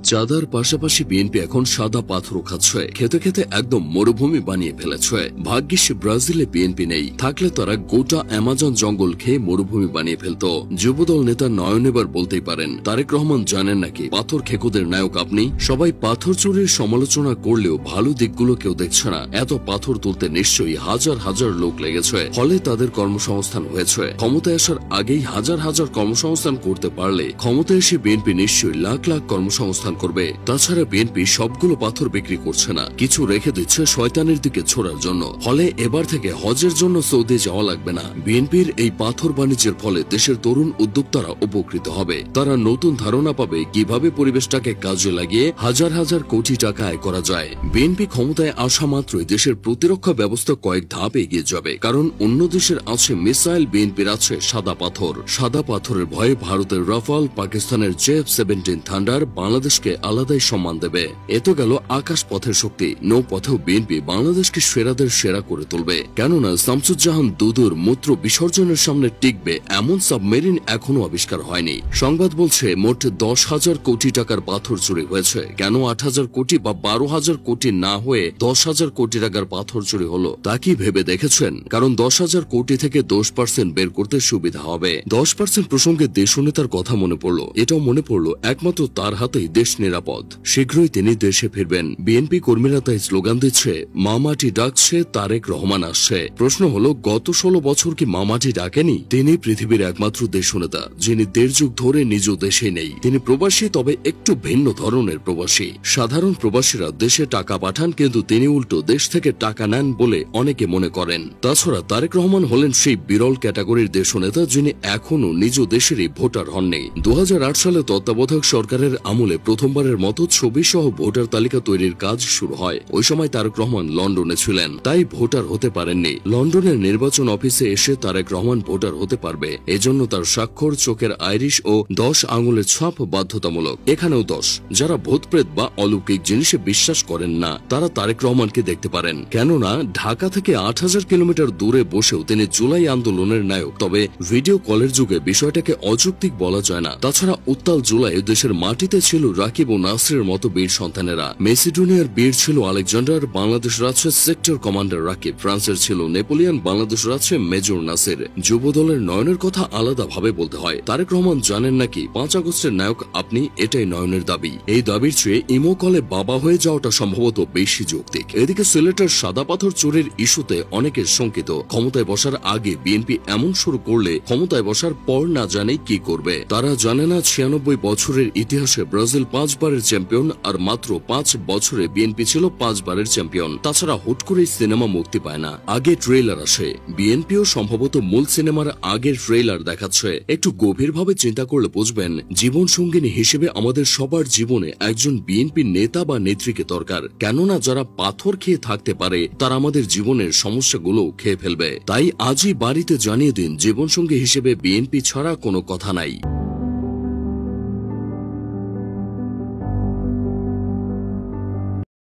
চাঁদার পাশাপাশি বিএনপি এখন সাদা পাথরও খাচ্ছে, খেতে খেতে একদম মরুভূমি বানিয়ে ফেলেছে। ভাগ্যিস ব্রাজিলে বিএনপি নেই, থাকলে তারা গোটা অ্যামাজন জঙ্গল খেয়ে মরুভূমি বানিয়ে ফেলত। যুবদল নেতা নয়ন এবার বলতেই পারেন, তারেক রহমান জানেন নাকি পাথর খেকোদের নায়ক আপনি? সবাই পাথর চুরির সমালোচনা করলেও ভালো দিকগুলো কেউ দেখছে না। এত পাথর তুলতে নিশ্চয়ই হাজার হাজার লোক লেগেছে, ফলে তাদের কর্মসংস্থান হয়েছে। ক্ষমতায় আসার আগেই হাজার হাজার কর্মসংস্থান করতে পারলে ক্ষমতায় এসে বিএনপি নিশ্চয়ই লাখ লাখ কর্মসংস্থান করবে। তাছাড়া বিএনপি সবগুলো পাথর বিক্রি করছে না, কিছু রেখে দিচ্ছে শয়তানের দিকে ছোড়ার জন্য। ফলে এবার থেকে হজের জন্য সৌদি যাওয়া লাগবে না। বিএনপির এই পাথর বাণিজ্যের ফলে দেশের তরুণ উদ্যোক্তারা উপকৃত হবে। তারা নতুন ধারণা পাবে কিভাবে পরিবেশটাকে কাজে লাগিয়ে হাজার হাজার কোটি টাকা আয় করা যায়। বিএনপি ক্ষমতায় আসা মাত্রই দেশের প্রতিরক্ষা ব্যবস্থা কয়েক ধাপ এগিয়ে যাবে, কারণ অন্য দেশের আছে মিসাইল, বিএনপির আছে সাদা পাথর। সাদা পাথরের ভয়ে ভারতের রাফাল, পাকিস্তানের JF-17 থান্ডার বাংলাদেশকে আলাদাই সম্মান দেবে। এত গেল আকাশ পথের শক্তি, নৌপথেও বিএনপি বাংলাদেশকে সেরাদের সেরা করে তুলবে। কেননা শামসুজ্জাহান দুদুর মূত্র বিসর্জনের সামনে টিকবে এমন সাবমেরিন এখনো আবিষ্কার হয়নি। সংবাদ বলছে মোট 10,000 কোটি টাকার পাথর চুরি হয়েছে। কেন 8,000 কোটি বা 12,000 কোটি না হয়ে 10,000 কোটি টাকার পাথর চুরি হলো তা কি ভেবে দেখেছেন? কারণ 10,000 কোটি থেকে 10% বের করতে সুবিধা হবে। 10% প্রসঙ্গে দেশনেতার কথা মনে পড়ল। এটাও মনে পড়ল একমাত্র তার হাতেই দেশ নিরাপদ। শীঘ্রই তিনি দেশে ফিরবেন। বিএনপি কর্মীরা তাই স্লোগান দিচ্ছে, মামাটি ডাকছে, তারেক রহমান আসছে। প্রশ্ন হলো, গত 16 বছর কি মামাটি ডাকেনি? তিনি পৃথিবীর একমাত্র দেশনেতা যিনি 1.5 যুগ ধরে নিজ দেশে নেই। তিনি প্রবাসী, তবে একটু ভিন্ন ধরনের প্রবাসী। সাধারণ প্রবাসীরা দেশে টাকা পাঠান, কিন্তু তিনি উল্টো দেশ থেকে টাকা নেন বলে অনেকে মনে করেন। তাছাড়া তারেক রহমান হলেন সেই বিরল ক্যাটাগরির দেশনেতা যিনি এখনো নিজ দেশেরই ভোটার হননি। 2008 সালে তত্ত্বাবধায়ক সরকারের আমলে প্রথমবারের মতো ছবি সহ ভোটার তালিকা তৈরির কাজ শুরু হয়। ওই সময় তারেক রহমান লন্ডনে ছিলেন, তাই ভোটার হতে পারেননি। লন্ডনের নির্বাচন অফিসে এসে তারেক রহমান ভোটার হতে পারবে, এজন্য তার স্বাক্ষর, চোখের আইরিশ ও 10 আঙুলের ছাপ বাধ্যতামূলক। এখানেও 10। যারা ভূতপ্রেত বা অলৌকিক জিনিসে বিশ্বাস করেন না তারা তারেক রহমানকে দেখতে পারেন। কেননা ঢাকা থেকে 8,000 কিলোমিটার দূরে বসেও তিনি জুলাই আন্দোলনের নায়ক। তবে ভিডিও কলের যুগে বিষয়টাকে অযৌক্তিক বলা যায় না। তাছাড়া উত্তাল জুলাই দেশের মাটিতে ছিল রাকিব ও নাসিরের মতো বীর সন্তানেরা। মেসিডোনিয়ার বীর ছিল আলেকজান্ডার, বাংলাদেশের আছে সেক্টর কমান্ডার রাকিব। ফ্রান্সের ছিল নেপোলিয়ন, বাংলাদেশের আছে মেজর নাসির। যুবদলের নয়নের কথা আলাদা ভাবে বলতে হয়। তারেক রহমান জানেন নাকি 5 আগস্টের নায়ক আপনি? এটাই নয়নের দাবি। এই দাবির চেয়ে ইমো কলে বাবা হয়ে যাওয়াটা সম্ভবত বেশি যৌক্তিক। এদিকে সিলেটের সাদা পাথর চুরির ইস্যুতে অনেকে শঙ্কিত। ক্ষমতায় বসার আগে বিএনপি এমন শুরু করলে ক্ষমতায় বসার পর না জানে কি করবে। তারা জানে না 96 বছরের ইতিহাসে ব্রাজিল 5 বারের চ্যাম্পিয়ন, আর মাত্র 5 বছরে বিএনপি ছিল 5 বারের চ্যাম্পিয়ন। তাছাড়া হুট করেই সিনেমা মুক্তি পায় না, আগে ট্রেলার আসে। বিএনপিও সম্ভবত মূল সিনেমার আগের ট্রেলার দেখাচ্ছে। একটু গভীরভাবে চিন্তা করলে বুঝবেন, জীবন সঙ্গিনী হিসেবে আমাদের সবার জীবনে একজন বিএনপি নেতা বা নেত্রীকে দরকার। কেননা যারা পাথর খেয়ে থাকতে পারে তারা আমাদের জীবনের সমস্যাগুলো খেয়ে ফেলবে। তাই আজই বাড়িতে জানিয়ে দিন, জীবনসঙ্গী হিসেবে বিএনপি ছাড়া কোনো কথা নাই।